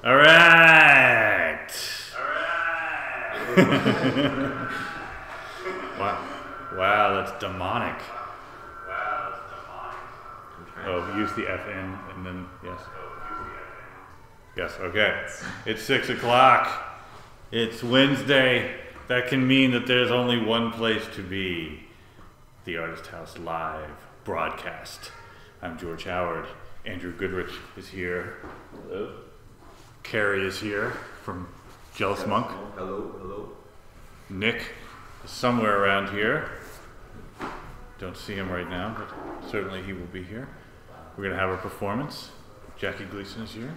All right. Wow, that's demonic. Oh, use the FN and then, yes. Yes, okay. It's 6 o'clock. It's Wednesday. That can mean that there's only one place to be. The Artist House Live broadcast. I'm George Howard. Andrew Goodrich is here. Hello. Carrie is here from Jealous Monk. Hello. Nick is somewhere around here. Don't see him right now, but certainly he will be here. We're going to have a performance. Jackie Gleason is here.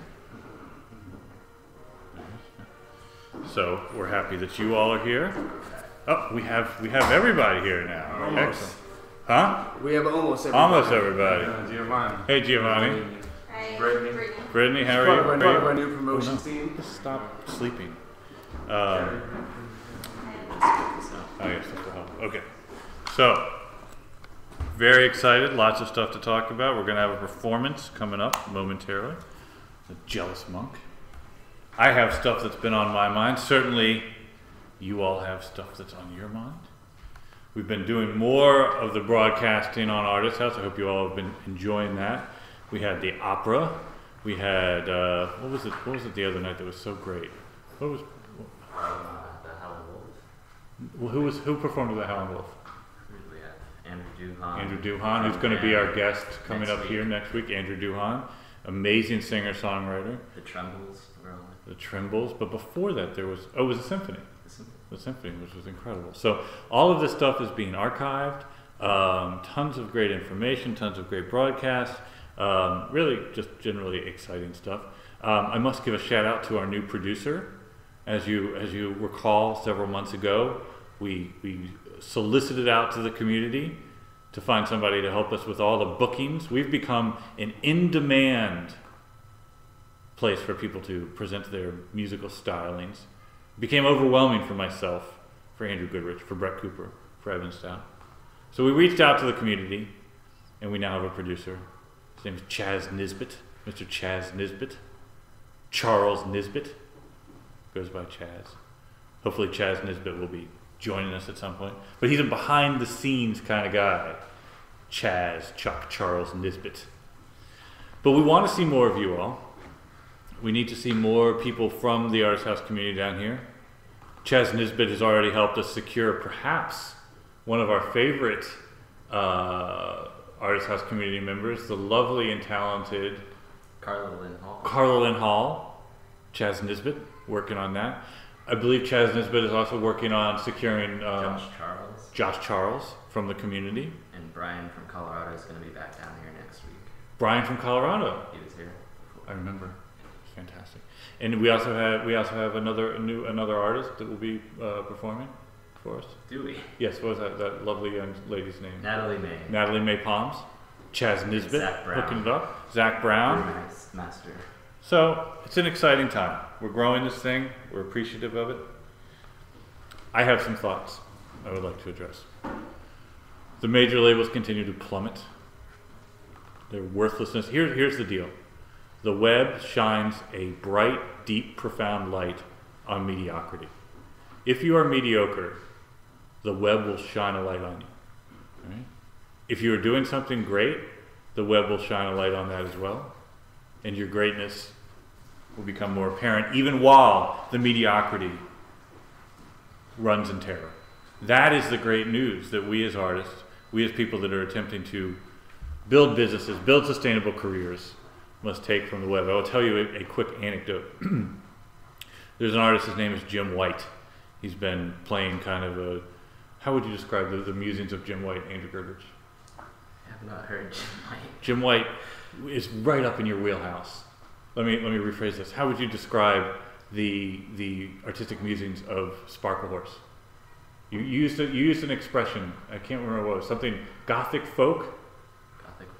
So we're happy that you all are here. Oh, we have everybody here now. Almost. Excellent. Huh? We have almost everybody. Almost everybody. Giovanni. Hey, Giovanni. Hi, Brittany. Brittany, how are you? Part of our new promotion team. Just stop sleeping. Oh, yes, that's the help. Okay. So, very excited. Lots of stuff to talk about. We're going to have a performance coming up momentarily. The Jealous Monk. I have stuff that's been on my mind. Certainly, you all have stuff that's on your mind. We've been doing more of the broadcasting on Artist House. I hope you all have been enjoying that. We had the opera. We had what was it the other night that was so great? What was the Howlin' Wolf. who performed with the Howlin' Wolf? We had Andrew Andrew Duhan, who's going to be our guest coming up here next week. Andrew Duhan, amazing singer-songwriter. The Trembles were on it. The Trembles, but before that there was it was a symphony. The symphony, which was incredible. So all of this stuff is being archived. Tons of great information, tons of great broadcasts. Really, just generally exciting stuff. I must give a shout out to our new producer. As you recall, several months ago, we solicited out to the community to find somebody to help us with all the bookings. We've become an in-demand place for people to present their musical stylings. It became overwhelming for myself, for Andrew Goodrich, for Brett Cooper, for Evan Stout. So we reached out to the community, and we now have a producer. His name is Chaz Nisbet, Mr. Chaz Nisbet. Charles Nisbet goes by Chaz. Hopefully Chaz Nisbet will be joining us at some point. But he's a behind-the-scenes kind of guy. Chuck Charles Nisbet. But we want to see more of you all. We need to see more people from the Artist House community down here. Chaz Nisbet has already helped us secure perhaps one of our favorite Artist House community members, the lovely and talented Carla Lynn Hall. Carla Lynn Hall. Chaz Nisbet working on that. I believe Chaz Nisbet is also working on securing Josh Charles from the community. And Brian from Colorado is going to be back down here next week. Brian from Colorado. He was here before. I remember. Fantastic. And we also have another artist that will be performing for us. Do we? Yes, what was that lovely young lady's name? Natalie May Palms. Chaz Nisbet hooking it up. Zach Brown. Nice master. So it's an exciting time. We're growing this thing. We're appreciative of it. I have some thoughts I would like to address. The major labels continue to plummet. Their worthlessness. Here's the deal. The web shines a bright, deep, profound light on mediocrity. If you are mediocre, the web will shine a light on you. Right? If you are doing something great, the web will shine a light on that as well. And your greatness will become more apparent even while the mediocrity runs in terror. That is the great news that we as artists, we as people that are attempting to build businesses, build sustainable careers, must take from the web. I will tell you a quick anecdote. There's an artist, his name is Jim White. He's been playing kind of a, how would you describe the musings of Jim White, Andrew Goodrich? I have not heard Jim White. Jim White is right up in your wheelhouse. Let me rephrase this. How would you describe the artistic musings of Sparkle Horse? You used an expression, I can't remember what it was, something Gothic folk?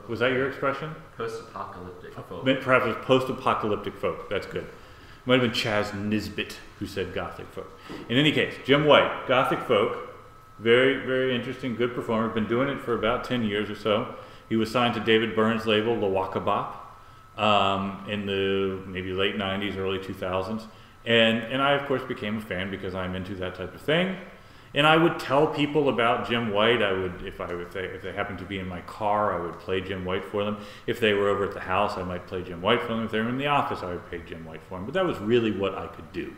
Was that your expression? Post-apocalyptic folk. Perhaps it was post-apocalyptic folk. That's good. It might have been Chaz Nisbet who said Gothic folk. In any case, Jim White, Gothic folk, very, very interesting, good performer. Been doing it for about 10 years or so. He was signed to David Byrne's label, La Waka Bop. in the maybe late 90s, early 2000s. And I, of course, became a fan because I'm into that type of thing. And I would tell people about Jim White. I would, if they happened to be in my car, I would play Jim White for them. If they were over at the house, I might play Jim White for them. If they were in the office, I would play Jim White for them. But that was really what I could do.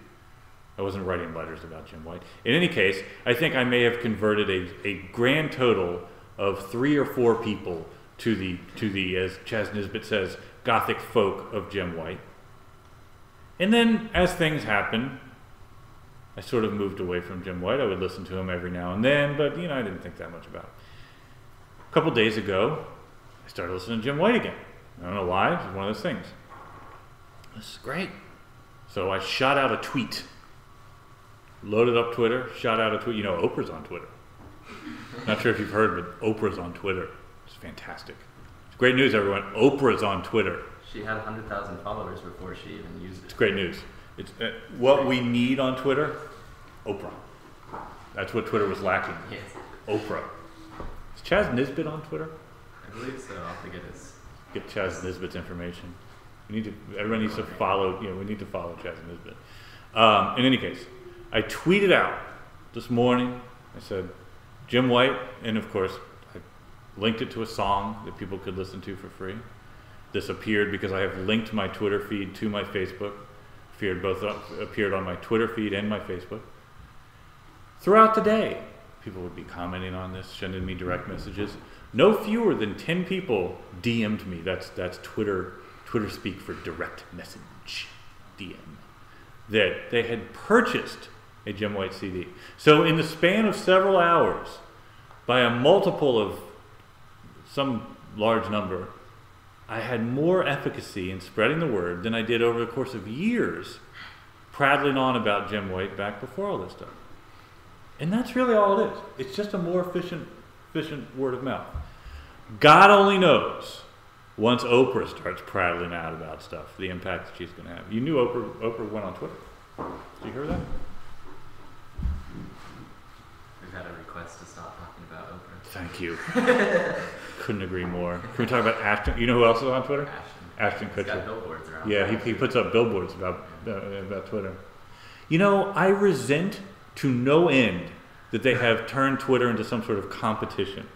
I wasn't writing letters about Jim White. In any case, I think I may have converted a grand total of 3 or 4 people to the, as Chaz Nisbet says, gothic folk of Jim White. And then, as things happen, I sort of moved away from Jim White. I would listen to him every now and then, but I didn't think that much about it. A couple days ago, I started listening to Jim White again. I don't know why. It's one of those things. This is great. So I shot out a tweet. Loaded up Twitter, shot out a tweet. Oprah's on Twitter. Not sure if you've heard, but Oprah's on Twitter. It's fantastic. It's great news, everyone. Oprah's on Twitter. She had 100,000 followers before she even used it. It's great news. It's what we need on Twitter. Oprah. That's what Twitter was lacking. Yes. Oprah. Is Chaz Nisbet on Twitter? I believe so. I'll think it is. Get Chaz Nisbet's information. Everyone needs to follow. We need to follow Chaz Nisbet. In any case, I tweeted out this morning. I said, Jim White, and of course, I linked it to a song that people could listen to for free. This appeared because I have linked my Twitter feed to my Facebook. Both appeared on my Twitter feed and my Facebook. Throughout the day, people would be commenting on this, sending me direct messages. No fewer than 10 people DM'd me. That's Twitter speak for direct message, DM. That they had purchased a Jim White CD. So in the span of several hours, by a multiple of some large number, I had more efficacy in spreading the word than I did over the course of years prattling on about Jim White back before all this stuff. And that's really all it is. It's just a more efficient word of mouth. God only knows, once Oprah starts prattling out about stuff, the impact that she's going to have. You knew Oprah went on Twitter. Did you hear that? We've had a request to stop talking about Oprah. Thank you. Couldn't agree more. Can we talk about Ashton? You know who else is on Twitter? Ashton Kutcher. He's got billboards around. Yeah, he puts up billboards about Twitter. I resent to no end that they have turned Twitter into some sort of competition.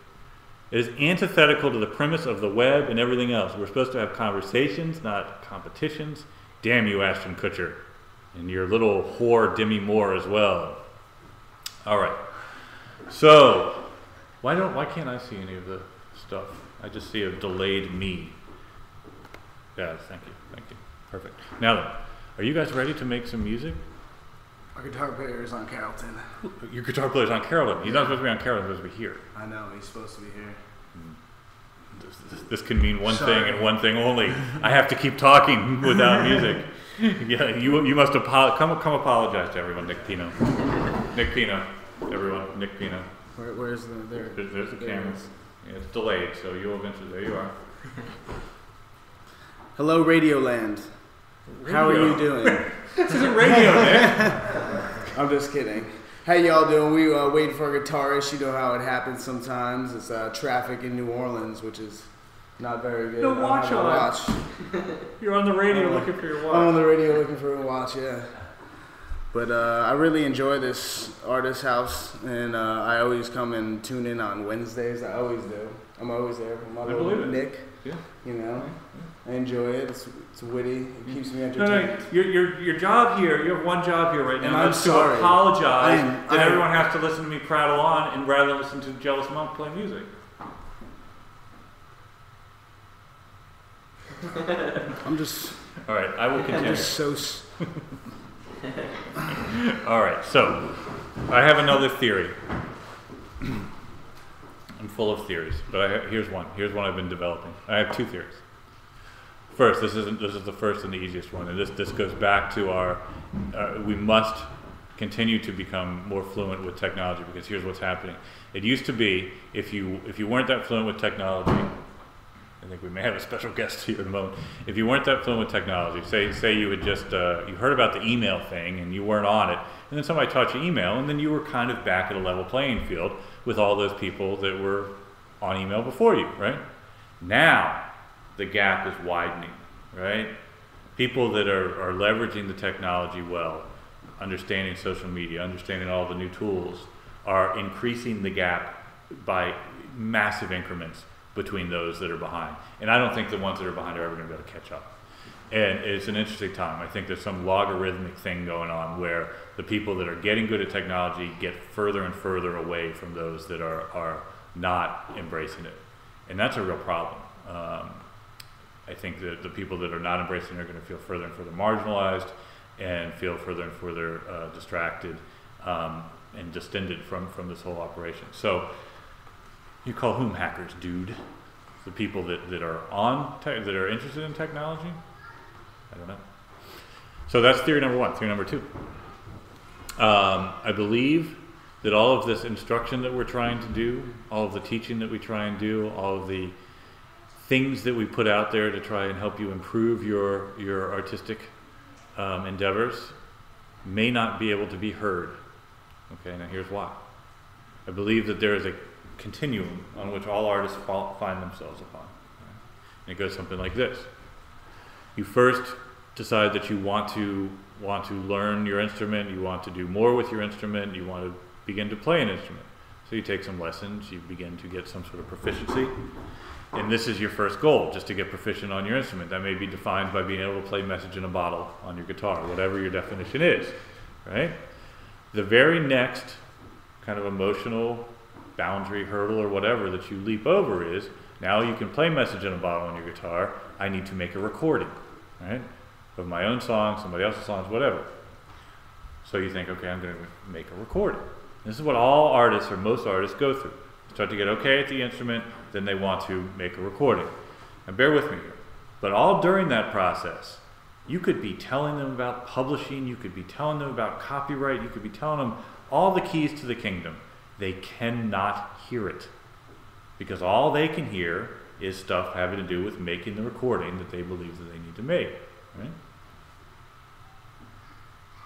It is antithetical to the premise of the web and everything else. We're supposed to have conversations, not competitions. Damn you, Ashton Kutcher. And your little whore Demi Moore as well. All right. So, why can't I see any of the stuff? I just see a delayed me. Yeah, thank you. Perfect. Now then, are you guys ready to make some music? Our guitar player is on Carrollton. Your guitar player's on Carrollton. He's not supposed to be on Carrollton, he's supposed to be here. I know, he's supposed to be here. This can mean one thing and one thing only. I have to keep talking without music. Yeah, you must come apologize to everyone, Nick Pino. Nick Pino, everyone, Nick Pino. Where's there? There's the camera. Yeah, it's delayed, so you'll eventually. There you are. Hello, Radioland. How are you doing? This isn't radio, Nick. I'm just kidding. How y'all doing? We waiting for a guitarist. You know how it happens sometimes. It's traffic in New Orleans, which is not very good. No watch on. You're on the radio looking for your watch. I'm on the radio looking for a watch, yeah. But I really enjoy this artist house, and I always come and tune in on Wednesdays. I always do. I'm always there with my little Nick. Yeah. I enjoy it. It's witty. It keeps me entertained. No. Your job here. You have one job here right now. And I'm sorry. To apologize that everyone has to listen to me prattle on, and rather than listen to Jealous Monk play music. I'm just. All right, I will continue. I'm just so. All right, so I have another theory. I'm full of theories, but here's one. Here's one I've been developing. I have 2 theories. First, this is the first and the easiest one, and this goes back to our. We must continue to become more fluent with technology, because here's what's happening. It used to be if you weren't that fluent with technology. I think we may have a special guest here in a moment. If you weren't that fluent with technology, say you had just you heard about the email thing and you weren't on it, and then somebody taught you email, and then you were kind of back at a level playing field with all those people that were on email before you, right? Now the gap is widening. right? People that are leveraging the technology well, understanding social media, understanding all the new tools, are increasing the gap by massive increments between those that are behind. And I don't think the ones that are behind are ever going to be able to catch up. And it's an interesting time. I think there's some logarithmic thing going on where the people that are getting good at technology get further and further away from those that are not embracing it. And that's a real problem. I think that the people that are not embracing it are going to feel further and further marginalized and feel further and further distracted and distended from this whole operation. So you call whom hackers, dude? The people that are interested in technology? I don't know. So that's theory number one. Theory number two. I believe that all of this instruction that we're trying to do, all of the teaching that we try and do, all of the things that we put out there to try and help you improve your artistic endeavors may not be able to be heard. Okay, now here's why. I believe that there is a continuum on which all artists find themselves upon. Right? And it goes something like this. You first decide that you want to learn your instrument, you want to do more with your instrument, you want to begin to play an instrument. So you take some lessons, you begin to get some sort of proficiency, and this is your first goal, just to get proficient on your instrument. That may be defined by being able to play Message in a Bottle on your guitar, whatever your definition is, right? The very next kind of emotional boundary, hurdle, or whatever that you leap over is, now you can play Message in a Bottle on your guitar, I need to make a recording, right? Of my own song, somebody else's songs, whatever. So you think, okay, I'm going to make a recording. This is what all artists, or most artists, go through. Start to get okay at the instrument, then they want to make a recording. And bear with me here. But all during that process, you could be telling them about publishing, you could be telling them about copyright, you could be telling them all the keys to the kingdom. They cannot hear it. Because all they can hear is stuff having to do with making the recording that they believe that they need to make. Right?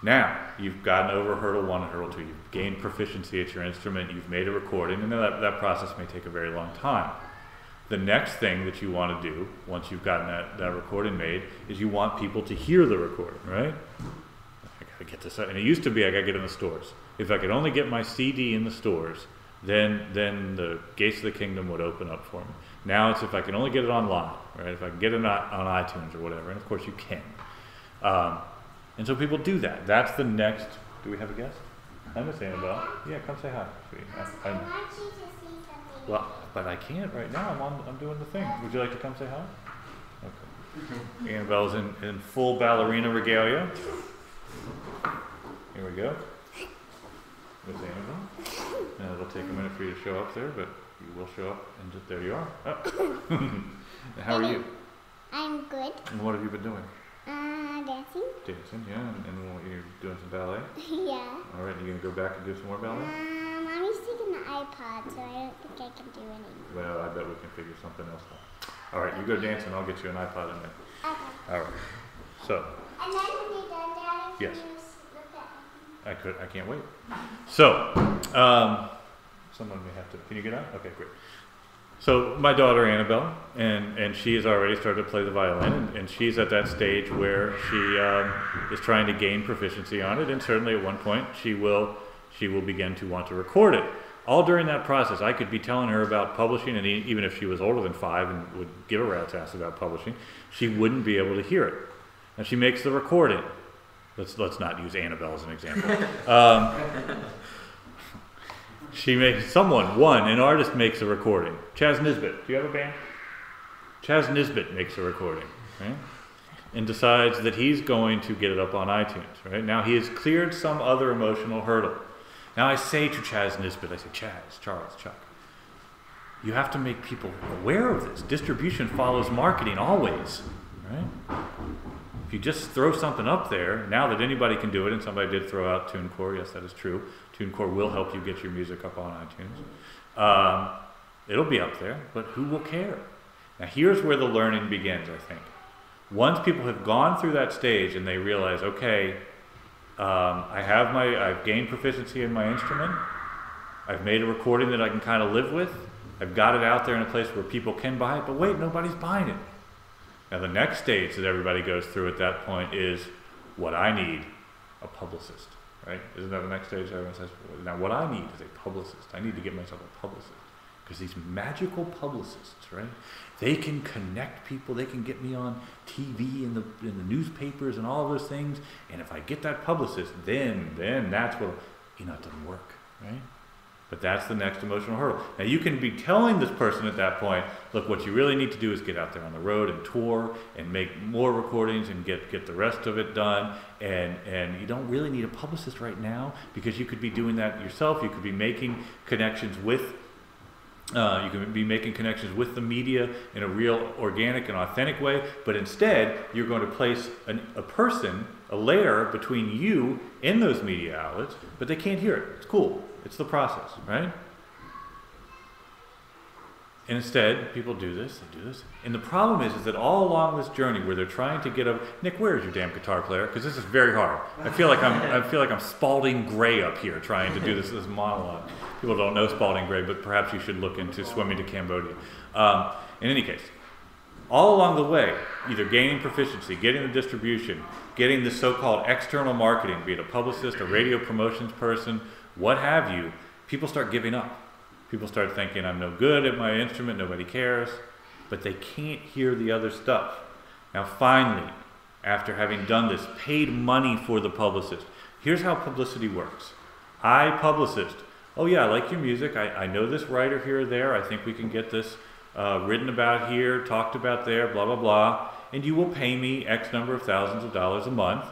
Now, you've gotten over hurdle one and hurdle two. You've gained proficiency at your instrument, you've made a recording, and that process may take a very long time. The next thing that you want to do, once you've gotten that recording made, is you want people to hear the recording, right? I gotta get this out. And it used to be I gotta get it in the stores. If I could only get my CD in the stores, then the gates of the kingdom would open up for me. Now it's if I can only get it online, right? If I can get it on iTunes or whatever, and of course you can. And so people do that. That's the next. Do we have a guest? Hi, Miss Annabelle. Yeah, come say hi. I want you to see something. Well, but I can't right now. I'm doing the thing. Would you like to come say hi? Okay. Annabelle's in full ballerina regalia. Here we go. Miss Annabelle. And it'll take a minute for you to show up there, but you will show up, and just there you are. Oh. How are you? I'm good. And what have you been doing? Dancing. Dancing, yeah, and you're doing some ballet? Yeah. All right, you gonna go back and do some more ballet? Mommy's taking the iPod, so I don't think I can do anything. Well, I bet we can figure something else out. All right, you go dance and I'll get you an iPod in there. Okay. All right. So. And then when you're done, Daddy, Yes. can you just look at me? I can't wait. So, someone may have to. Can you get out? Okay, great. So my daughter Annabelle, and she has already started to play the violin, and she's at that stage where she is trying to gain proficiency on it, and certainly at one point she will begin to want to record it. All during that process, I could be telling her about publishing, and even if she was older than 5 and would give a rat's ass about publishing, she wouldn't be able to hear it. And she makes the recording. Let's not use Annabelle as an example. An artist makes a recording. Chaz Nisbet, do you have a band? Chaz Nisbet makes a recording, right? And decides that he's going to get it up on iTunes, right? Now he has cleared some other emotional hurdle. Now I say to Chaz Nisbet, I say, Chaz, Charles, Chuck, you have to make people aware of this. Distribution follows marketing always, right? If you just throw something up there, now that anybody can do it, and somebody did throw out TuneCore, yes, that is true. TuneCore will help you get your music up on iTunes. It'll be up there, but who will care? Now here's where the learning begins, I think. Once people have gone through that stage and they realize, okay, I've gained proficiency in my instrument, I've made a recording that I can kind of live with, I've got it out there in a place where people can buy it, but wait, nobody's buying it. Now the next stage that everybody goes through at that point is what I need, a publicist, right? Isn't that the next stage everyone says? Now what I need is a publicist. I need to get myself a publicist. Because these magical publicists, right? They can connect people. They can get me on TV and in the newspapers and all those things. And if I get that publicist, then that's what, it doesn't work, right? But that's the next emotional hurdle. Now you can be telling this person at that point, look, what you really need to do is get out there on the road and tour and make more recordings and get the rest of it done. And you don't really need a publicist right now because you could be doing that yourself. You could be making connections with the media in a real organic and authentic way, but instead you're going to place a layer between you and those media outlets, but they can't hear it. It's cool. It's the process, right? And instead, people do this, they do this. And the problem is that all along this journey where they're trying to get Nick, where is your damn guitar player? Because this is very hard. I feel like I'm Spalding Gray up here trying to do this monologue. People don't know Spalding Gray, but perhaps you should look into Swimming to Cambodia. In any case, all along the way, either gaining proficiency, getting the distribution, getting the so-called external marketing, be it a publicist, a radio promotions person, what have you, people start giving up. People start thinking, I'm no good at my instrument, nobody cares, but they can't hear the other stuff. Now finally, after having done this, paid money for the publicist, here's how publicity works. I, publicist, oh yeah, I like your music, I know this writer here or there, I think we can get this written about here, talked about there, blah, blah, blah, and you will pay me X number of thousands of dollars a month.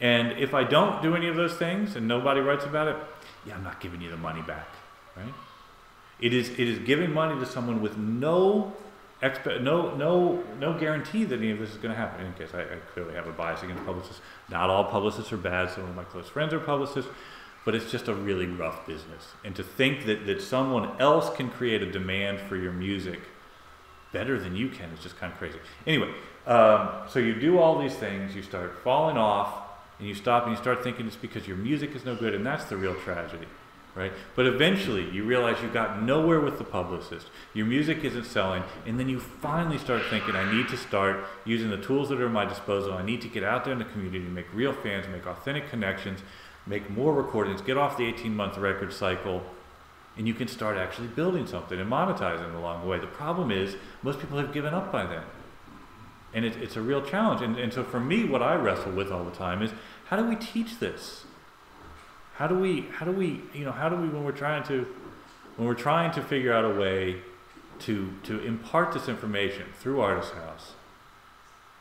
And if I don't do any of those things and nobody writes about it, yeah, I'm not giving you the money back, right? It is giving money to someone with no guarantee that any of this is going to happen. In any case, I clearly have a bias against publicists. Not all publicists are bad. Some of my close friends are publicists, but it's just a really rough business. And to think that someone else can create a demand for your music better than you can is just kind of crazy. Anyway, so you do all these things, you start falling off, and you stop and you start thinking it's because your music is no good, and that's the real tragedy, right? But eventually you realize you got nowhere with the publicist, your music isn't selling, and then you finally start thinking, I need to start using the tools that are at my disposal, I need to get out there in the community, make real fans, make authentic connections, make more recordings, get off the 18-month record cycle, and you can start actually building something and monetizing along the way. The problem is, most people have given up by then. And it's a real challenge. And so for me, what I wrestle with all the time is, how do we teach this? How do we, when we're trying to figure out a way to impart this information through Artist House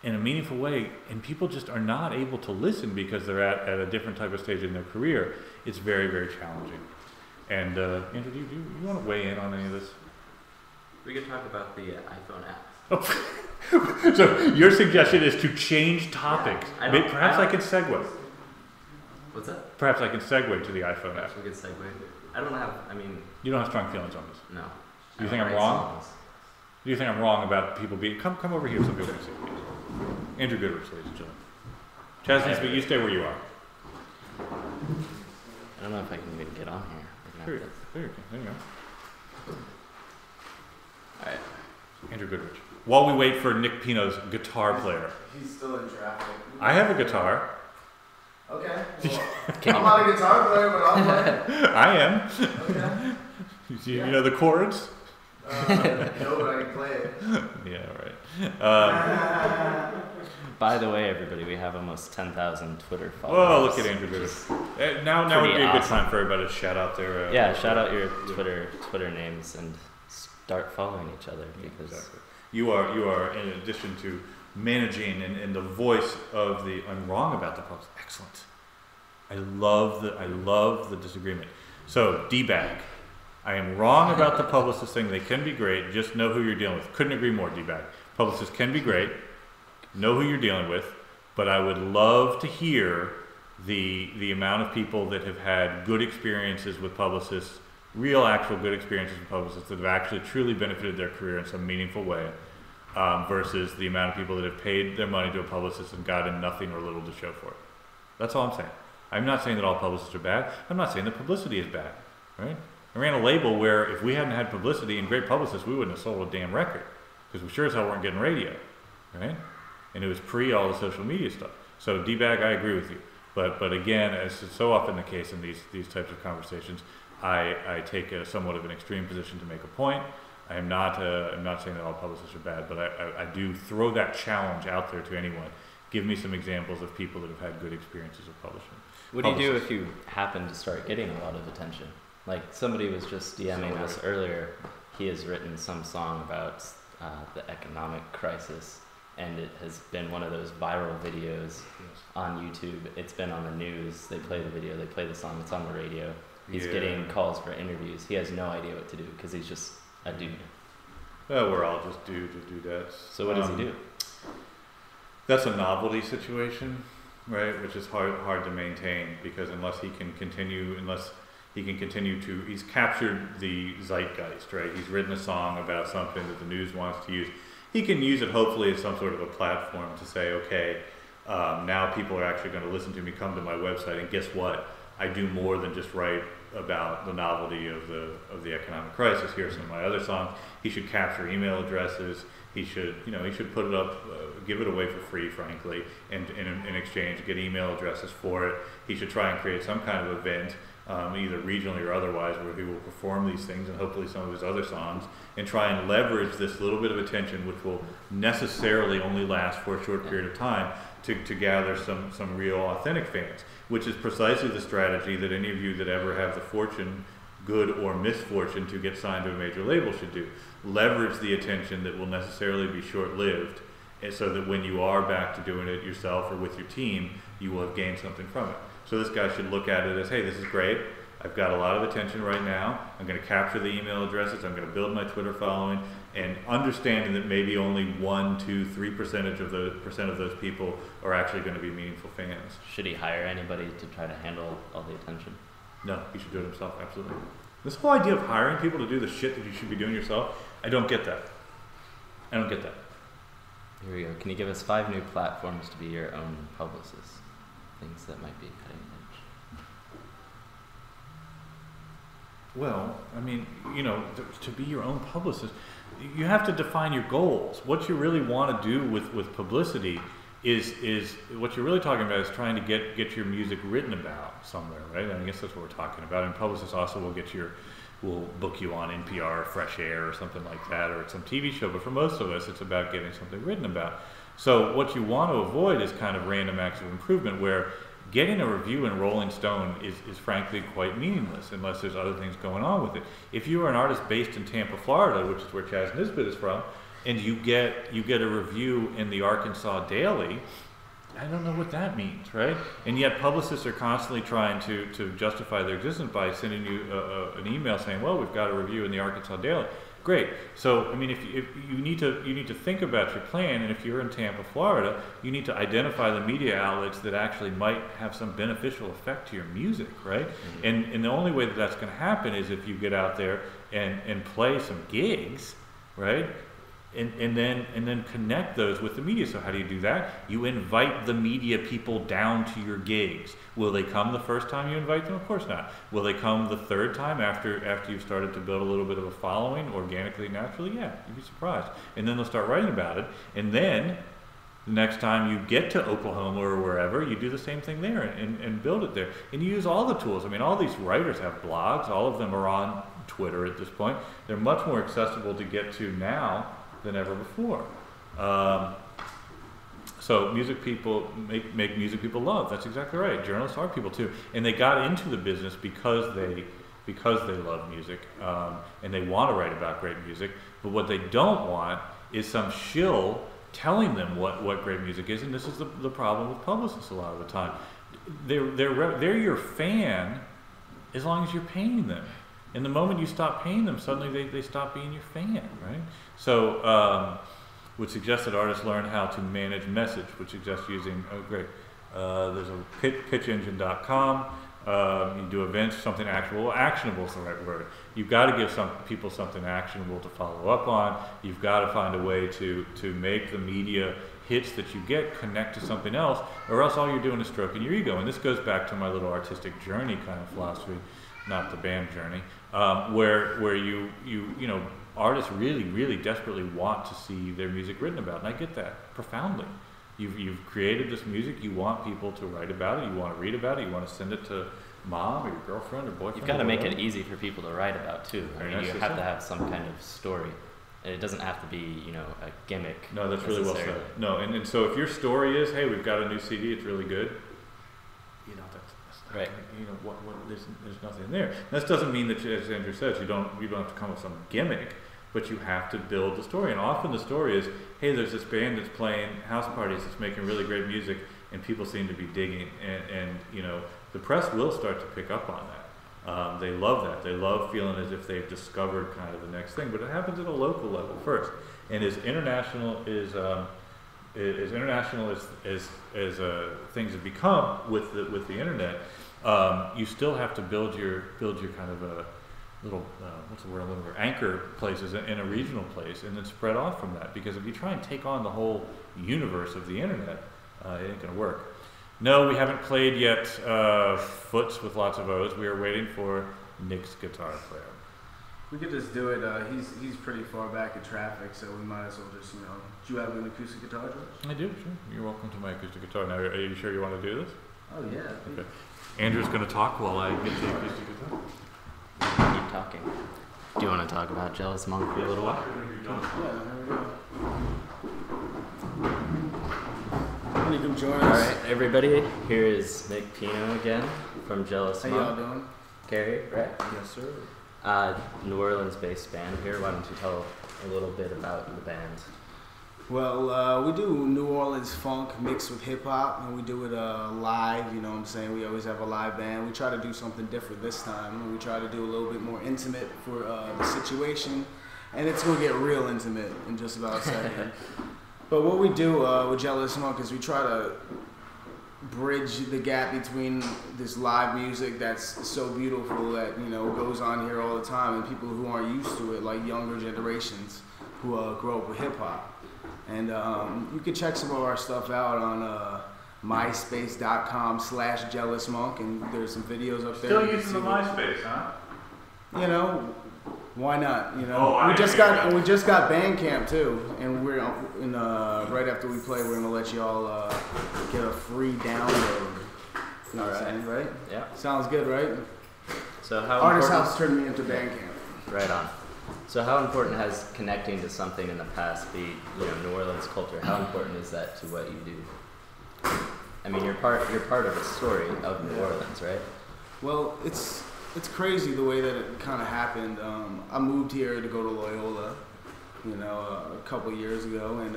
in a meaningful way, and people just are not able to listen because they're at a different type of stage in their career, it's very, very challenging. And Andrew, do you want to weigh in on any of this? We could talk about the iPhone app. Oh. So your suggestion is to change topics. Yeah, perhaps I can segue. What's that? Perhaps I can segue to the iPhone app. We could segue. You don't have strong feelings on this? No. Do you think I'm wrong? Do you think I'm wrong about people being... Come over here so people can see. Andrew Goodrich, ladies and gentlemen. Chaz, but you stay where you are. I don't know if I can even get on here. There you go. Alright. Andrew Goodrich. While we wait for Nick Pino's guitar player. He's still in traffic. I have a guitar. Okay. Well, I'm not a guitar player, but I'll play. I am. Okay. You know the chords? No, but I can play it. Yeah, right. By the way, everybody, we have almost 10,000 Twitter followers. Oh, look at Andrew Goodrich. Now would be a good time for everybody to shout out their... shout out your Twitter names and start following each other, because... Exactly. You are in addition to managing and the voice of the... I'm wrong about the post. Excellent. I love the disagreement. So, D-Bag. I am wrong about the publicist thing. They can be great. Just know who you're dealing with. Couldn't agree more, D-Bag. Publicists can be great. Know who you're dealing with. But I would love to hear the amount of people that have had good experiences with publicists, real actual good experiences with publicists that have actually truly benefited their career in some meaningful way, versus the amount of people that have paid their money to a publicist and gotten nothing or little to show for it. That's all I'm saying. I'm not saying that all publicists are bad. I'm not saying that publicity is bad, right? I ran a label where if we hadn't had publicity and great publicists, we wouldn't have sold a damn record, because we sure as hell weren't getting radio, right? and it was pre all the social media stuff. So D-Bag, I agree with you. But again, as is so often the case in these types of conversations, I take somewhat of an extreme position to make a point. I'm not saying that all publicists are bad, but I do throw that challenge out there to anyone. Give me some examples of people that have had good experiences of publishing. What do you do if you happen to start getting a lot of attention? Like somebody was just DMing us earlier. He has written some song about the economic crisis, and it has been one of those viral videos on YouTube. It's been on the news. They play the video, they play the song, it's on the radio. He's getting calls for interviews. He has no idea what to do because he's just a dude. Well, we're all just dudettes. So what does he do? That's a novelty situation, right? Which is hard to maintain, because unless he can continue to, he's captured the zeitgeist, right? He's written a song about something that the news wants to use. He can use it hopefully as some sort of a platform to say, okay, now people are actually going to listen to me, come to my website, and guess what? I do more than just write about the novelty of the economic crisis. Here are some of my other songs. He should capture email addresses. He should put it up, give it away for free, frankly, and in exchange get email addresses for it. He should try and create some kind of event, either regionally or otherwise, where he will perform these things and hopefully some of his other songs, and try and leverage this little bit of attention, which will necessarily only last for a short period of time, to gather some real authentic fans, which is precisely the strategy that any of you that ever have the fortune, good or misfortune, to get signed to a major label should do. Leverage the attention that will necessarily be short-lived, and so that when you are back to doing it yourself or with your team, you will have gained something from it. So this guy should look at it as, hey, this is great. I've got a lot of attention right now. I'm going to capture the email addresses. I'm going to build my Twitter following, and understanding that maybe only 1, 2, 3% of those people are actually going to be meaningful fans. Should he hire anybody to try to handle all the attention? No, he should do it himself, absolutely. This whole idea of hiring people to do the shit that you should be doing yourself, I don't get that. I don't get that. Here we go. Can you give us 5 new platforms to be your own publicist? Things that might be cutting edge. Well, I mean, to be your own publicist, you have to define your goals. What you really want to do with publicity is what you're really talking about is trying to get your music written about somewhere, right? I guess that's what we're talking about. And publicists also will book you on NPR or Fresh Air or something like that, or some TV show. But for most of us, it's about getting something written about. So what you want to avoid is kind of random acts of improvement, where getting a review in Rolling Stone is frankly quite meaningless unless there's other things going on with it. If you are an artist based in Tampa, Florida, which is where Chaz Nisbet is from, and you get a review in the Arkansas Daily, I don't know what that means, right? And yet publicists are constantly trying to justify their existence by sending you an email saying, well, we've got a review in the Arkansas Daily. Great. So, I mean, if you need to think about your plan, and if you're in Tampa, Florida, you need to identify the media outlets that actually might have some beneficial effect to your music, right? Mm-hmm. And the only way that that's going to happen is if you get out there and play some gigs, right? And then connect those with the media. So how do you do that? You invite the media people down to your gigs. Will they come the first time you invite them? Of course not. Will they come the third time after you've started to build a little bit of a following organically, naturally? Yeah, you'd be surprised. And then they'll start writing about it. And then the next time you get to Oklahoma or wherever, you do the same thing there and build it there. And you use all the tools. I mean, all these writers have blogs. All of them are on Twitter at this point. They're much more accessible to get to now than ever before. So music people make music people love. That's exactly right. Journalists are people too, and they got into the business because they love music, and they want to write about great music. But what they don't want is some shill telling them what great music is, and this is the problem with publicists a lot of the time. They're your fan as long as you're paying them. And the moment you stop paying them, suddenly they stop being your fan, right? So, would suggest that artists learn how to manage message, which suggests using, there's a pitchengine.com. You do events, something actionable. Actionable is the right word. You've got to give some people something actionable to follow up on. You've got to find a way to make the media hits that you get connect to something else, or else all you're doing is stroking your ego. And this goes back to my little artistic journey kind of philosophy, not the band journey, where you artists really, really desperately want to see their music written about, and I get that profoundly. You've created this music. You want people to write about it. You want to read about it. You want to send it to mom or your girlfriend or boyfriend. You've got to make it easy for people to write about too. I mean, you have to have some kind of story. And it doesn't have to be, a gimmick. No, that's really well said. No, and so if your story is, hey, we've got a new CD, it's really good. That's right. There's nothing there. This doesn't mean that, as Andrew says, you don't have to come up with some gimmick, but you have to build the story. And often the story is, hey, there's this band that's playing house parties, that's making really great music, and people seem to be digging. And the press will start to pick up on that. They love that. They love feeling as if they've discovered kind of the next thing. But it happens at a local level first. And as international as things have become with the internet, you still have to build your kind of a little anchor places in a regional place, and then spread off from that. Because if you try and take on the whole universe of the internet, it ain't gonna work. No, we haven't played yet. Foots with lots of O's. We are waiting for Nick's guitar player. We could just do it. He's pretty far back in traffic, so we might as well just do you have an acoustic guitar, George? I do, sure. You're welcome to my acoustic guitar. Now, are you sure you want to do this? Oh yeah. Okay. Andrew's going to talk while I get the acoustic guitar. Keep talking. Do you want to talk about Jealous Monk for a little while? Yeah, there we go. You can join us. All right, everybody. Here is Nick Pino again from Jealous Monk. How y'all doing? Gary, right? Yes, sir. New Orleans-based band here. Why don't you tell a little bit about the band? Well, we do New Orleans funk mixed with hip hop, and we do it live. You know what I'm saying? We always have a live band. We try to do something different this time, and we try to do a little bit more intimate for the situation, and it's gonna get real intimate in just about a second. But what we do with Jealous Monk is we try to bridge the gap between this live music that's so beautiful that goes on here all the time, and people who aren't used to it, like younger generations who grow up with hip hop. And you can check some of our stuff out on myspace.com/jealousmonk, and there's some videos up there. Still using the MySpace, huh? Why not? Oh, we just got Bandcamp too, and we're right after we play, we're gonna let y'all get a free download. You know what I'm saying, right? Yeah. Sounds good, right? So how Artist House turned me into Bandcamp. Right on. So how important has connecting to something in the past, be New Orleans culture? How important is that to what you do? I mean, you're part of a story of New Orleans, right? Well, it's crazy the way that it kind of happened. I moved here to go to Loyola, a couple years ago, and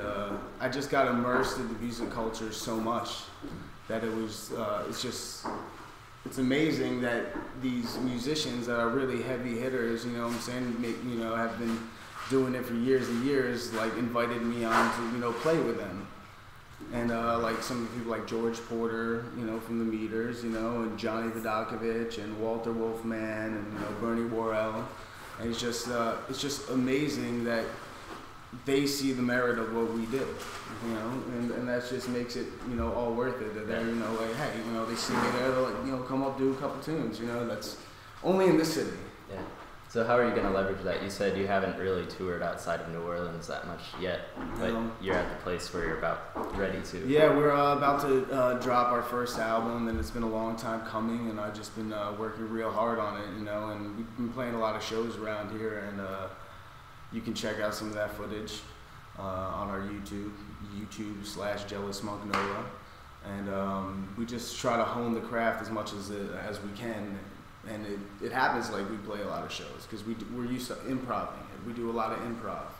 I just got immersed in the music culture so much that it was it's amazing that these musicians that are really heavy hitters, have been doing it for years and years, like invited me on to play with them. And like some of the people like George Porter, from the Meters, and Johnny Vodakovich and Walter Wolfman and Bernie Worrell. And it's just amazing that they see the merit of what we do, and that just makes it all worth it. That they're like, hey, they see me there, they're like, come up, do a couple tunes. That's only in this city. Yeah. So how are you going to leverage that? You said you haven't really toured outside of New Orleans that much yet, but you're at the place where you're about ready to. Yeah, we're about to drop our first album, and it's been a long time coming, and I've just been working real hard on it, and we've been playing a lot of shows around here, and you can check out some of that footage on our YouTube.com/JealousMonkNola, and we just try to hone the craft as much as we can. And it happens like we play a lot of shows because we're used to improvising it. We do a lot of improv,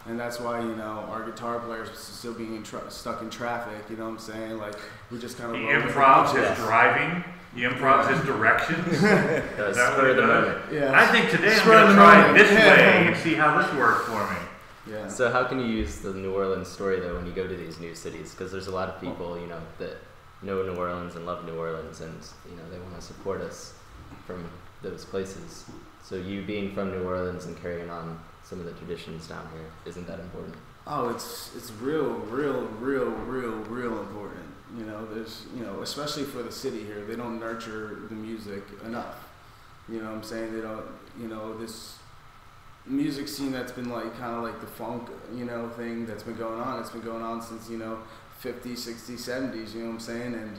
and that's why our guitar players still being stuck in traffic. You know what I'm saying? Like we just kind of improvs his driving. He improvs his directions. That's what it does. Yeah. I think today I'm going to try it this way and see how this works for me. Yeah. So how can you use the New Orleans story though when you go to these new cities? Because there's a lot of people that know New Orleans and love New Orleans, and they want to support us from those places. So you being from New Orleans and carrying on some of the traditions down here, isn't that important? Oh, it's real important. There's especially for the city here, they don't nurture the music enough. You know what I'm saying? They don't. This music scene that's been like kind of like the funk thing that's been going on. It's been going on since 50s 50s, 60s, 70s, you know what I'm saying? And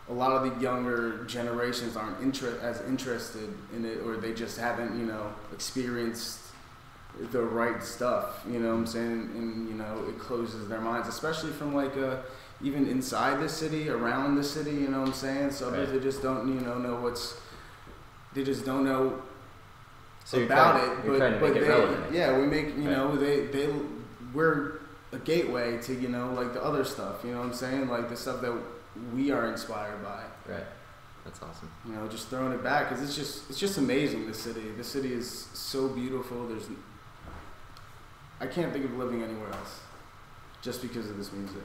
a lot of the younger generations aren't as interested in it, or they just haven't, you know, experienced the right stuff, you know what I'm saying? And, you know, it closes their minds, especially from like even inside the city, around the city, you know what I'm saying? So Right. they just don't, you know they just don't know So about you're it. trying to make it relevant. Yeah, we make, you Right. know, we're a gateway to, you know, like the other stuff, you know what I'm saying? Like the stuff that we are inspired by. Right. That's awesome. You know, just throwing it back, because it's just amazing, the city. The city is so beautiful. I can't think of living anywhere else just because of this music.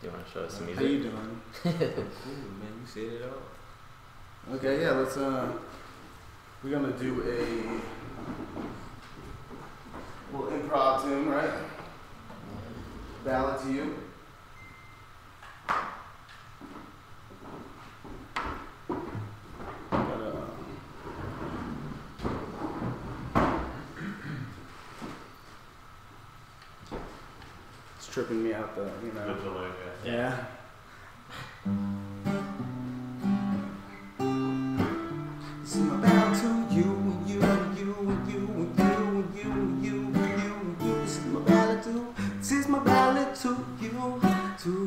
Do you want to show us some How music? you doing? Cool, man. You said it all. Okay, yeah, let's we're gonna do a little improv tune, right? Ballad to you. It's tripping me out, though, you know. Good delay, yeah. Yeah. This is my ballad to you, you, you, you, you, you, you, you, you. This is my ballad to. This is my ballad to you,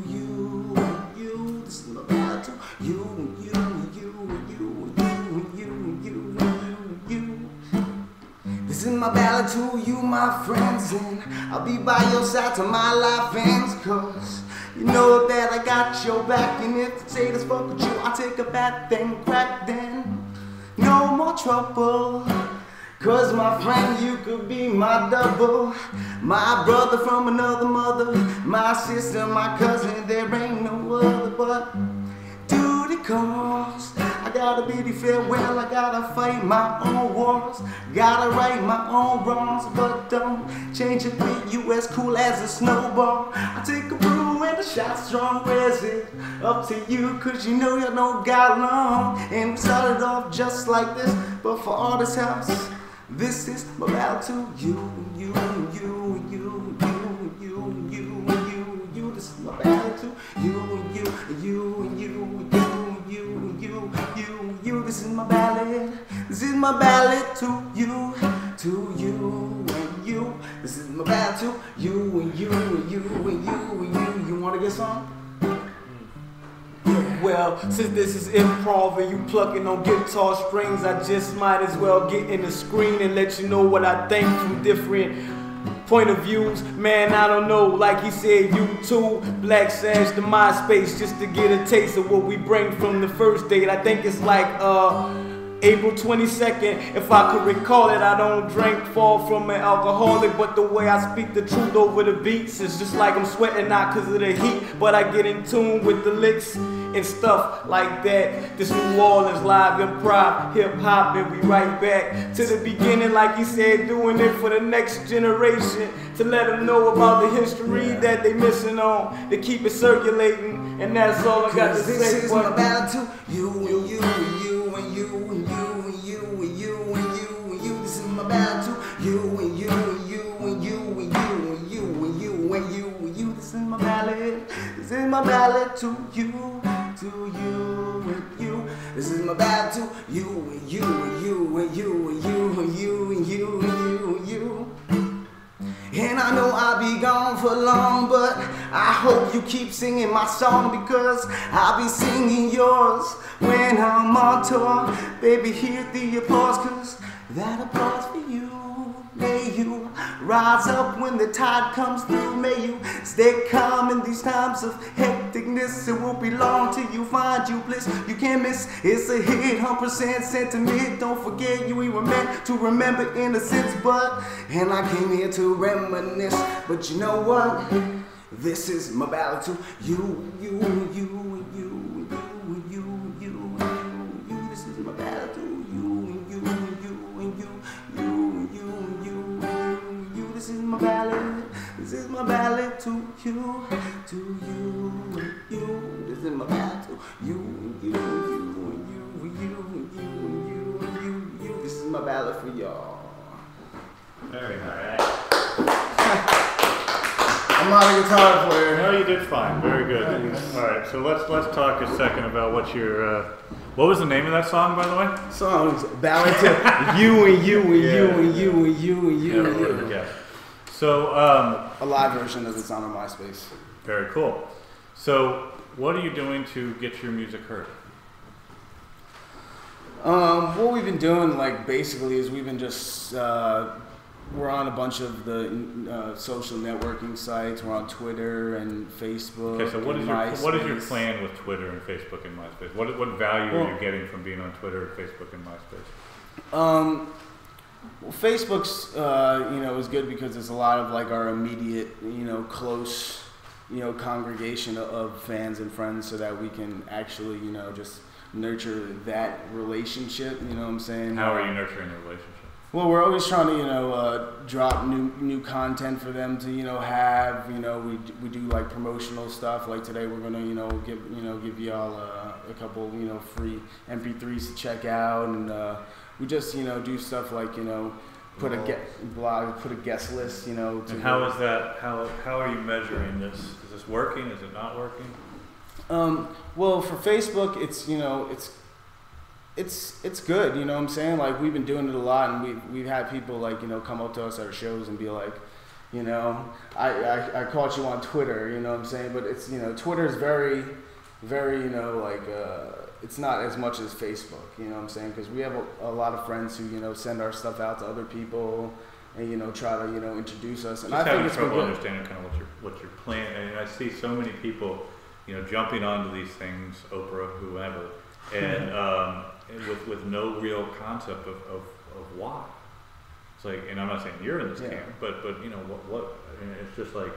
you, you. This is my ballad to you, you, you, you, you, you, you. This is my ballad to you, my friends, and I'll be by your side till my life ends, 'cause you know that I got your back, and if the haters fuck with you, I'll take a bad thing crack then. No more trouble, 'cause my friend, you could be my double. My brother from another mother, my sister, my cousin, there ain't no other but duty calls. I gotta bid you farewell, I gotta fight my own wars, gotta right my own wrongs, but don't change a bit, you as cool as a snowball. I take a brew and a shot strong, where's it? Up to you, 'cause you know you don't got long. And we started off just like this, but for all this house, this is my ballad to you, you, you, you, you, you, you, you, you. This is my ballad to you, you, you, you, you, you, you, you. This is my ballad. This is my ballad to you and you. This is my ballad to you and you and you and you and you. You wanna get some? Well, since this is improv and you plucking on guitar strings, I just might as well get in the screen and let you know what I think from different point of views. Man, I don't know, like he said, YouTube, Black Sash to MySpace, just to get a taste of what we bring from the first date. I think it's like April 22nd, if I could recall it. I don't drink, fall from an alcoholic, but the way I speak the truth over the beats is just like I'm sweating, not cause of the heat, but I get in tune with the licks and stuff like that. This New Orleans live improv, hip hop, and we right back to the beginning, like he said, doing it for the next generation, to let them know about the history that they missing on, to keep it circulating, and that's all I got to say. This is my ballad to you and you and you and you and you and you and you and you and you. This is my ballad to you and you and you and you and you and you and you and you and you. This is my ballad. This is my ballad to you and you. This is my ballad to you and you and you and you and you and you and you and you and you. And I know I'll be gone for long, but I hope you keep singing my song, because I'll be singing yours when I'm on tour. Baby, hear the applause, 'cause that applause for you. May you rise up when the tide comes through. May you stay calm in these times of hecticness. It won't be long till you find you bliss. You can't miss, it's a hit, 100% sentiment. Don't forget you were meant to remember innocence. And I came here to reminisce. But you know what? This is my ballad to you, you, you, you, you, you, you, you. This is my ballad to you, you, you, and you, you, you, you, you. This is my ballad. This is my ballad to you, and you. This is my ballad to you, and you, and you, and you, and you, and you, and you, and you. This is my ballad for y'all. Very nice. I'm I'm not a guitar player. No, you did fine. Very good. All right, so let's talk a second about what your what was the name of that song, by the way? Song's Ballad to You and You and You and You and You and You and You. Yeah. So a live version of it's on our MySpace. Very cool. So what are you doing to get your music heard? What we've been doing, like, basically, is we've been just we're on a bunch of the social networking sites. We're on Twitter and Facebook. Okay, so what is your plan with Twitter and Facebook and MySpace? What value are you getting from being on Twitter, Facebook, and MySpace? Well, Facebook's is good because it's a lot of like our immediate, close, congregation of fans and friends, so that we can actually, just nurture that relationship. You know what I'm saying? How are you nurturing the relationship? Well, we're always trying to, drop new content for them to, have. We do like promotional stuff. Like today, we're gonna, give y'all a couple, free MP3s to check out, and we just, do stuff like, put a guest list, And how is that? How are you measuring this? Is this working? Is it not working? Well, for Facebook, it's good, you know what I'm saying? Like, we've been doing it a lot, and we've had people, like, come up to us at our shows and be like, I caught you on Twitter, you know what I'm saying? But it's, Twitter is very, very, it's not as much as Facebook, you know what I'm saying? Because we have a lot of friends who, send our stuff out to other people and, try to, introduce us. And Just I think it's trouble good. Understanding kind of what your plan. And I see so many people, jumping onto these things, Oprah, whoever, and with no real concept of why. It's like, and I'm not saying you're in this camp, but what I mean, it's just like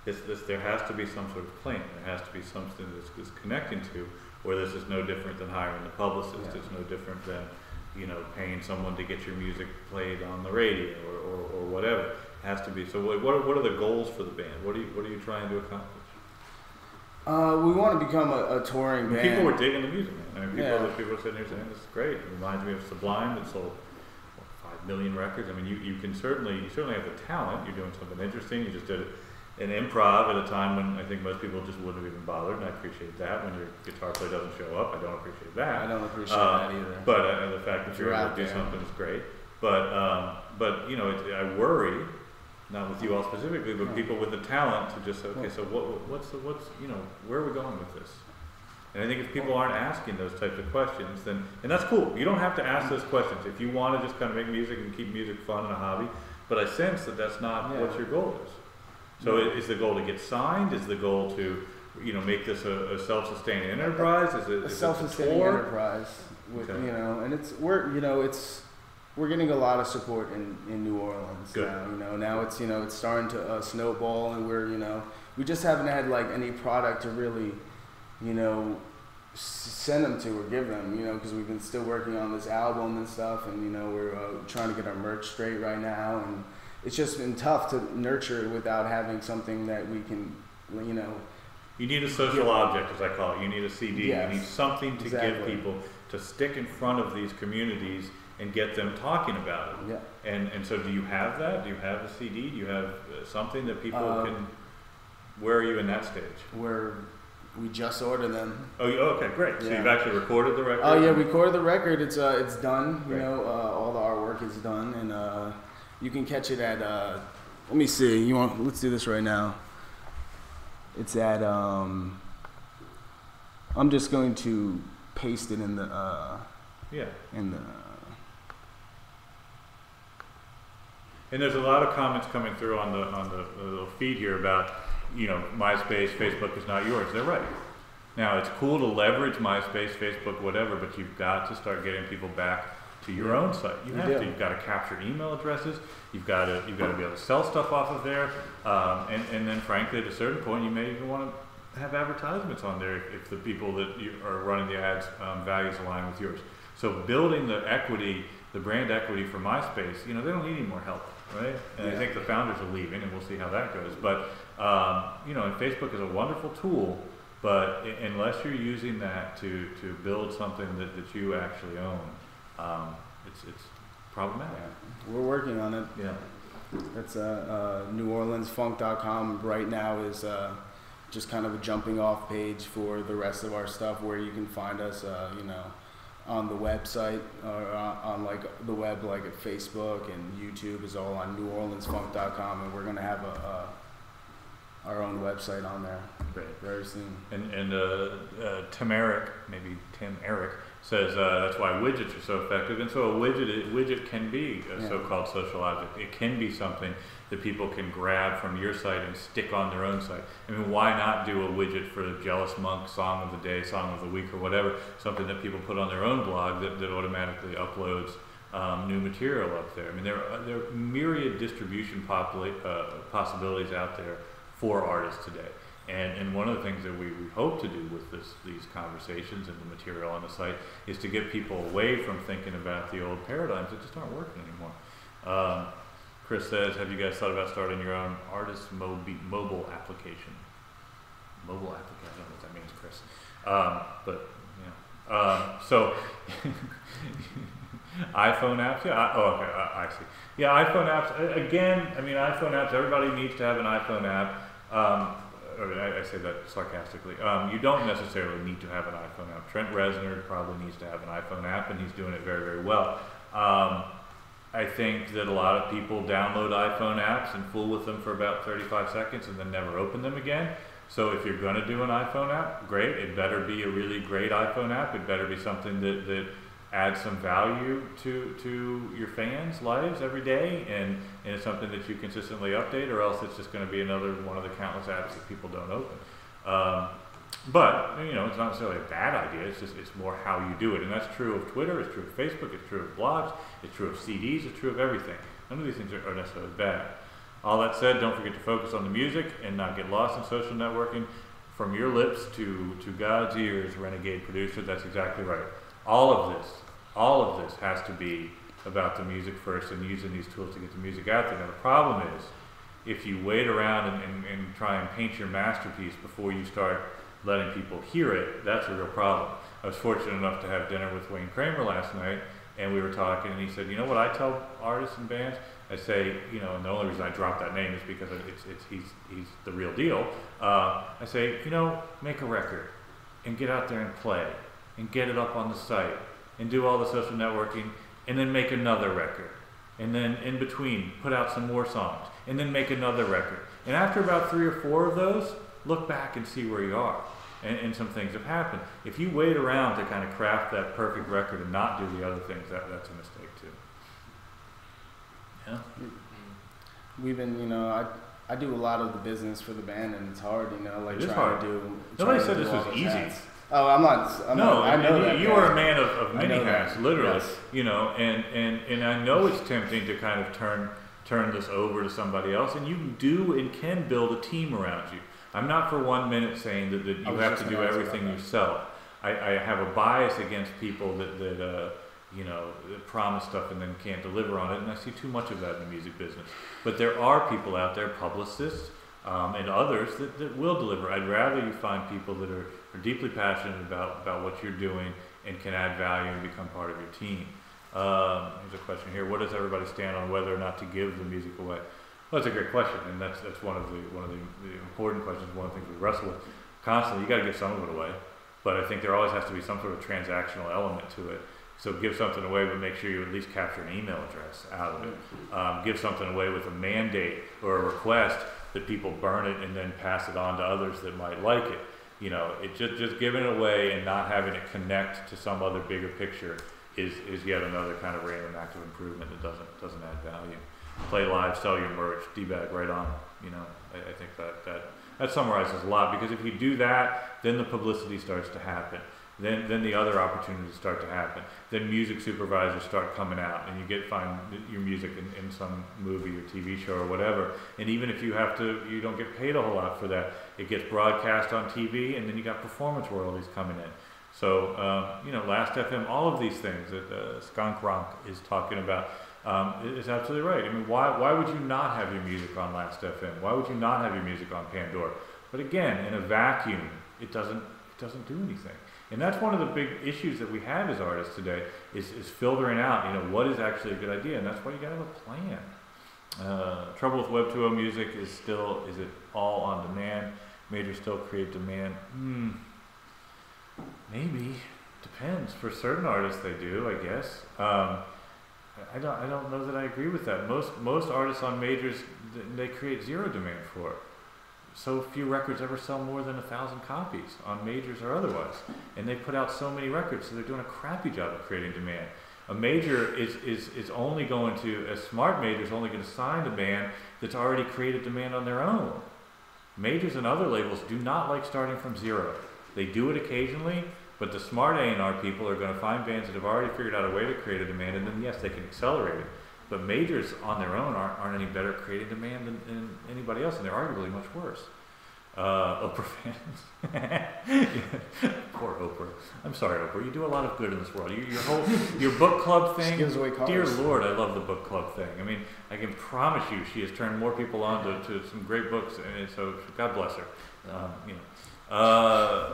this. There has to be some sort of plan. There has to be something that's connecting to, or this is no different than hiring a publicist. Yeah. It's no different than paying someone to get your music played on the radio or whatever. It has to be. So what are the goals for the band? What are you trying to accomplish? We want to become a touring band. People were digging the music, man. I mean, people are sitting here saying this is great. It reminds me of Sublime that sold 5 million records. I mean, you certainly have the talent. You're doing something interesting. You just did an improv at a time when I think most people just wouldn't have even bothered, and I appreciate that. When your guitar player doesn't show up, I don't appreciate that. I don't appreciate that either. But the fact that you're able to do something is great. But I worry. Not with you all specifically, but people with the talent to just say, okay, so what's where are we going with this? And I think if people aren't asking those types of questions, then, and that's cool. You don't have to ask those questions if you want to just kind of make music and keep music fun and a hobby. But I sense that that's not what your goal is. So is the goal to get signed? Is the goal to make this a self-sustaining enterprise? Is it a self-sustaining enterprise? With, okay. We're getting a lot of support in New Orleans. Good. Now. Now it's it's starting to snowball, and we're we just haven't had like any product to really send them to or give them because we've been still working on this album and stuff, and we're trying to get our merch straight right now, and it's just been tough to nurture it without having something that we can You need a social object, as I call it. You need a CD. Yes, you need something to give people to stick in front of these communities and get them talking about it. Yeah. And so do you have that? Do you have a CD? Do you have something that people can... Where are you in that stage? We just ordered them. Oh, okay, great. So you've actually recorded the record? Oh, yeah, we recorded the record. It's done. Great. All the artwork is done, and you can catch it at... let me see. Let's do this right now. It's at... I'm just going to paste it in the... And there's a lot of comments coming through on the little feed here about, MySpace, Facebook is not yours. They're right. Now, it's cool to leverage MySpace, Facebook, whatever, but you've got to start getting people back to your own site. You have to. You've got to capture email addresses. You've got to be able to sell stuff off of there. And then, frankly, at a certain point, you may even want to have advertisements on there if the people that you are running the ads values align with yours. So building the equity, the brand equity for MySpace, they don't need any more help, right? And I think the founders are leaving, and we'll see how that goes. But and Facebook is a wonderful tool, but unless you're using that to build something that you actually own, it's problematic. Yeah. We're working on it. Yeah. That's NewOrleansFunk.com. Right now is just kind of a jumping off page for the rest of our stuff, where you can find us, on the website or on like the web, like at Facebook and YouTube is all on NewOrleansFunk.com, and we're gonna have our own website on there very soon. And Tim Eric says that's why widgets are so effective. And so a widget can be a so-called social object. It can be something that people can grab from your site and stick on their own site. I mean, why not do a widget for the Jealous Monk song of the day, song of the week, or whatever, something that people put on their own blog that automatically uploads new material up there. I mean, there are myriad distribution possibilities out there for artists today. And one of the things that we hope to do with these conversations and the material on the site is to get people away from thinking about the old paradigms that just aren't working anymore. Chris says, have you guys thought about starting your own artist mobile application? Mobile application, I don't know what that means, Chris. So iPhone apps, I see. Yeah, iPhone apps, again, I mean, iPhone apps, everybody needs to have an iPhone app. I say that sarcastically. You don't necessarily need to have an iPhone app. Trent Reznor probably needs to have an iPhone app, and he's doing it very, very well. I think that a lot of people download iPhone apps and fool with them for about 35 seconds and then never open them again. So if you're going to do an iPhone app, great. It better be a really great iPhone app. It better be something that adds some value to your fans' lives every day, and it's something that you consistently update, or else it's just going to be another one of the countless apps that people don't open. But it's not necessarily a bad idea. It's more how you do it, and that's true of Twitter. It's true of Facebook. It's true of blogs. It's true of CDs. It's true of everything. None of these things are necessarily bad. All that said, don't forget to focus on the music and not get lost in social networking. From your lips to God's ears, renegade producer. That's exactly right. All of this has to be about the music first and using these tools to get the music out there. Now the problem is, if you wait around and try and paint your masterpiece before you start letting people hear it, that's a real problem. I was fortunate enough to have dinner with Wayne Kramer last night, and we were talking, and he said, you know what I tell artists and bands? I say, and the only reason I drop that name is because he's the real deal. I say, make a record and get out there and play and get it up on the site and do all the social networking, and then make another record, and then in between put out some more songs, and then make another record. And after about 3 or 4 of those, look back and see where you are. And some things have happened. If you wait around to kind of craft that perfect record and not do the other things, that's a mistake too. Yeah. We've been, I do a lot of the business for the band, and it's hard, like it is trying hard. to do. Nobody said this was easy. Hats. Oh, I'm not. I know that. You are a man of many hats, literally. Yes. And I know it's tempting to kind of turn this over to somebody else, and you do and can build a team around you. I'm not for 1 minute saying that you have to do everything yourself. I have a bias against people that promise stuff and then can't deliver on it, and I see too much of that in the music business. But there are people out there, publicists and others, that will deliver. I'd rather you find people that are deeply passionate about what you're doing and can add value and become part of your team. Here's a question here: what does everybody stand on whether or not to give the music away? Well, that's a great question, and that's one of the important questions. One of the things we wrestle with constantly. You got to give some of it away, but I think there always has to be some sort of transactional element to it. So give something away, but make sure you at least capture an email address out of it. Give something away with a mandate or a request that people burn it and then pass it on to others that might like it. It just giving it away and not having it connect to some other bigger picture is yet another kind of random act of improvement that doesn't add value. Play live, sell your merch, D-bag right on. I think that summarizes a lot, because if you do that, then the publicity starts to happen. Then the other opportunities start to happen. Then music supervisors start coming out, and you find your music in some movie or TV show or whatever. And even if you don't get paid a whole lot for that, it gets broadcast on TV, and then you got performance royalties coming in. So Last FM, all of these things that Skunk Ronk is talking about is absolutely right. I mean, why would you not have your music on Last FM? Why would you not have your music on Pandora? But again, in a vacuum, it doesn't do anything. And that's one of the big issues that we have as artists today is filtering out, what is actually a good idea, and that's why you got to have a plan. Trouble with Web 2.0 music is it all on demand? Majors still create demand? Maybe. Depends. For certain artists they do, I guess. I don't know that I agree with that. Most artists on majors, they create zero demand for it. So few records ever sell more than 1,000 copies on majors or otherwise. And they put out so many records, so they're doing a crappy job of creating demand. A major is only going to, a smart major is only going to sign a band that's already created demand on their own. Majors and other labels do not like starting from zero. They do it occasionally, but the smart A&R people are going to find bands that have already figured out a way to create a demand, and then yes, they can accelerate it. But majors on their own aren't any better at creating demand than anybody else, and they're arguably much worse. Oprah fans. Poor Oprah. I'm sorry, Oprah. You do a lot of good in this world. Your book club thing. Gives away cars. Dear Lord, I love the book club thing. I mean, I can promise you, she has turned more people on to some great books, and so God bless her.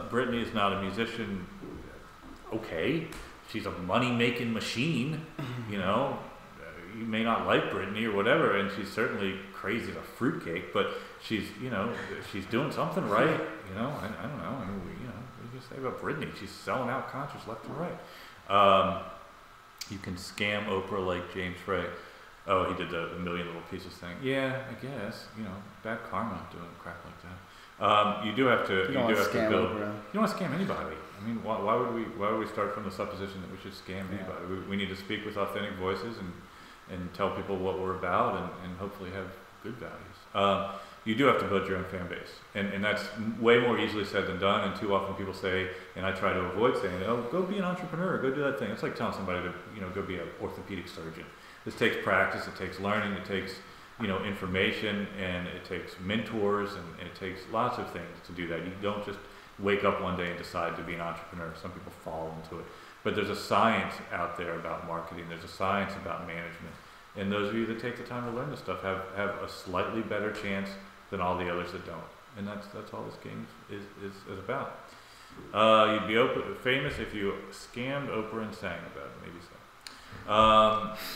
Britney is not a musician. Okay, she's a money-making machine. You may not like Britney or whatever, and she's certainly crazy as a fruitcake, but she's doing something right. I don't know. I mean, what do you say about Britney? She's selling out concerts left and right. You can scam Oprah like James Frey. Oh, he did the Million Little Pieces thing. Yeah, I guess. Bad karma doing crap like that. You do have to. You do have to build. You don't want to scam anybody. I mean, why would we start from the supposition that we should scam anybody? We need to speak with authentic voices and tell people what we're about and hopefully have good values. You do have to build your own fan base, and that's way more easily said than done. And too often people say, and I try to avoid saying, "Oh, go be an entrepreneur, go do that thing." It's like telling somebody to go be an orthopedic surgeon. This takes practice, it takes learning, it takes information, and it takes mentors, and it takes lots of things to do that. You don't just wake up one day and decide to be an entrepreneur. Some people fall into it. But there's a science out there about marketing. There's a science about management. And those of you that take the time to learn this stuff have a slightly better chance than all the others that don't. And that's all this game is about. You'd be famous if you scammed Oprah and sang about it. Maybe so.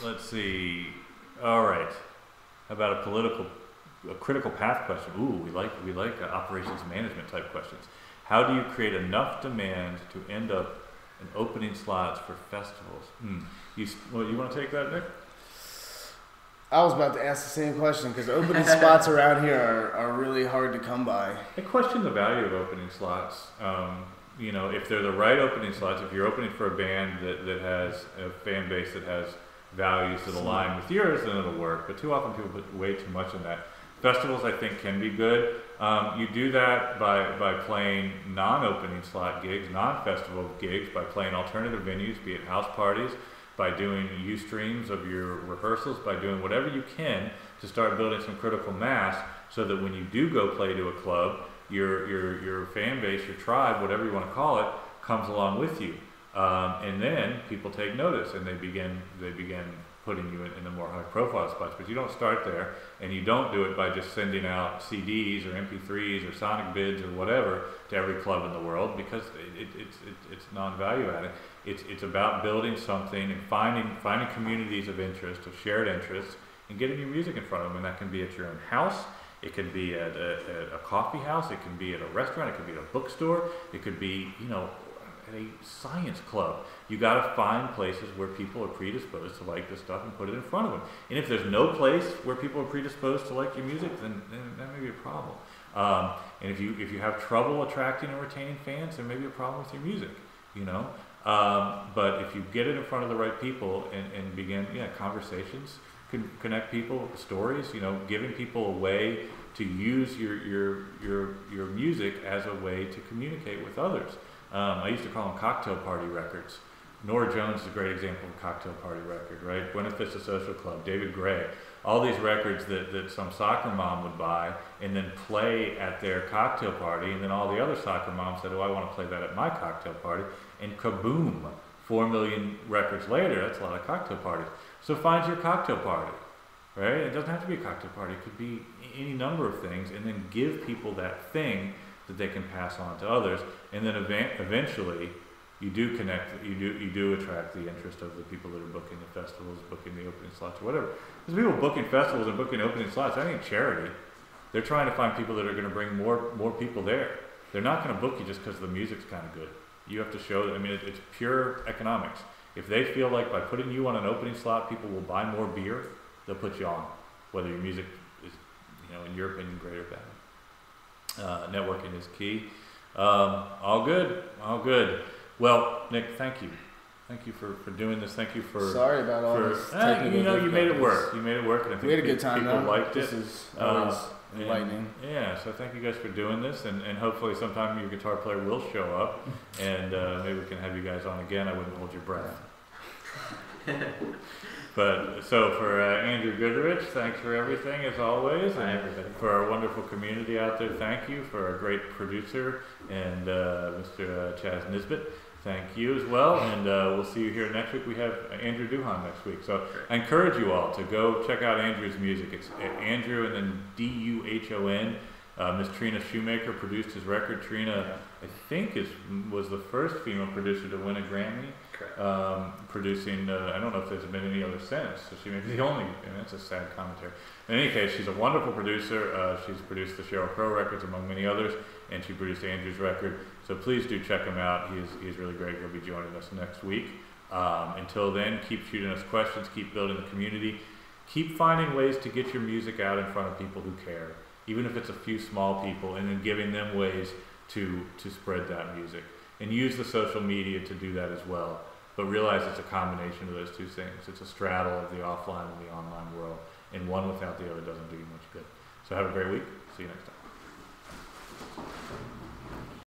Let's see. All right. How about a critical path question? Ooh, we like operations management type questions. How do you create enough demand to end up in opening slots for festivals? You want to take that, Nick? I was about to ask the same question because opening spots around here are really hard to come by. I question the value of opening slots. If they're the right opening slots, if you're opening for a band that has a fan base that has values that align with yours, then it'll work. But too often people put way too much in that. Festivals, I think, can be good. You do that by playing non-opening slot gigs, non-festival gigs, by playing alternative venues, be it house parties, by doing Ustreams of your rehearsals, by doing whatever you can to start building some critical mass, so that when you do go play to a club, your fan base, your tribe, whatever you want to call it, comes along with you, and then people take notice and they begin putting you in the more high-profile spots. But you don't start there, and you don't do it by just sending out CDs or MP3s or sonic bids or whatever to every club in the world, because it's non-value added. It's about building something and finding communities of interest, of shared interests, and getting your music in front of them. And that can be at your own house, it can be at a coffee house, it can be at a restaurant, it could be at a bookstore, it could be at a science club. You got to find places where people are predisposed to like this stuff and put it in front of them. And if there's no place where people are predisposed to like your music, then that may be a problem. And if you have trouble attracting and retaining fans, there may be a problem with your music. But if you get it in front of the right people and begin conversations, connect people, stories, giving people a way to use your music as a way to communicate with others. I used to call them cocktail party records. Norah Jones is a great example of a cocktail party record, right? Buena Vista Social Club, David Gray, all these records that some soccer mom would buy and then play at their cocktail party, and then all the other soccer moms said, "Oh, I want to play that at my cocktail party," and kaboom, 4 million records later, that's a lot of cocktail parties. So find your cocktail party, right? It doesn't have to be a cocktail party, it could be any number of things, and then give people that thing that they can pass on to others, and then eventually you do connect, you do attract the interest of the people that are booking the festivals, booking the opening slots, or whatever. Because people booking festivals and booking opening slots, that ain't charity. They're trying to find people that are going to bring more people there. They're not going to book you just because the music's kind of good. You have to show that. I mean, it's pure economics. If they feel like by putting you on an opening slot, people will buy more beer, they'll put you on, whether your music is, in your opinion, great or bad. Networking is key. All good. Well, Nick, thank you. Thank you for doing this. Thank you for. Sorry about all this. You made it work. You made it work, and I think we had a good time. People liked it. This is always enlightening. Yeah, so thank you guys for doing this, and hopefully sometime your guitar player will show up, and maybe we can have you guys on again. I wouldn't hold your breath. But so for Andrew Goodrich, thanks for everything as always, and for our wonderful community out there, thank you. For our great producer and Mr. Chaz Nisbet, thank you as well. And we'll see you here next week. We have Andrew Duhan next week, so I encourage you all to go check out Andrew's music. It's Andrew and then Duhon. Miss Trina Shoemaker produced his record. Trina, I think, was the first female producer to win a Grammy. Producing, I don't know if there's been any other since, so she may be the only, and that's a sad commentary. In any case, she's a wonderful producer. She's produced the Sheryl Crow records, among many others, and she produced Andrew's record. So please do check him out. He's really great. He'll be joining us next week. Until then, keep shooting us questions, keep building the community, keep finding ways to get your music out in front of people who care, even if it's a few small people, and then giving them ways to spread that music. And use the social media to do that as well. But realize it's a combination of those two things. It's a straddle of the offline and the online world. And one without the other doesn't do you much good. So have a great week. See you next time.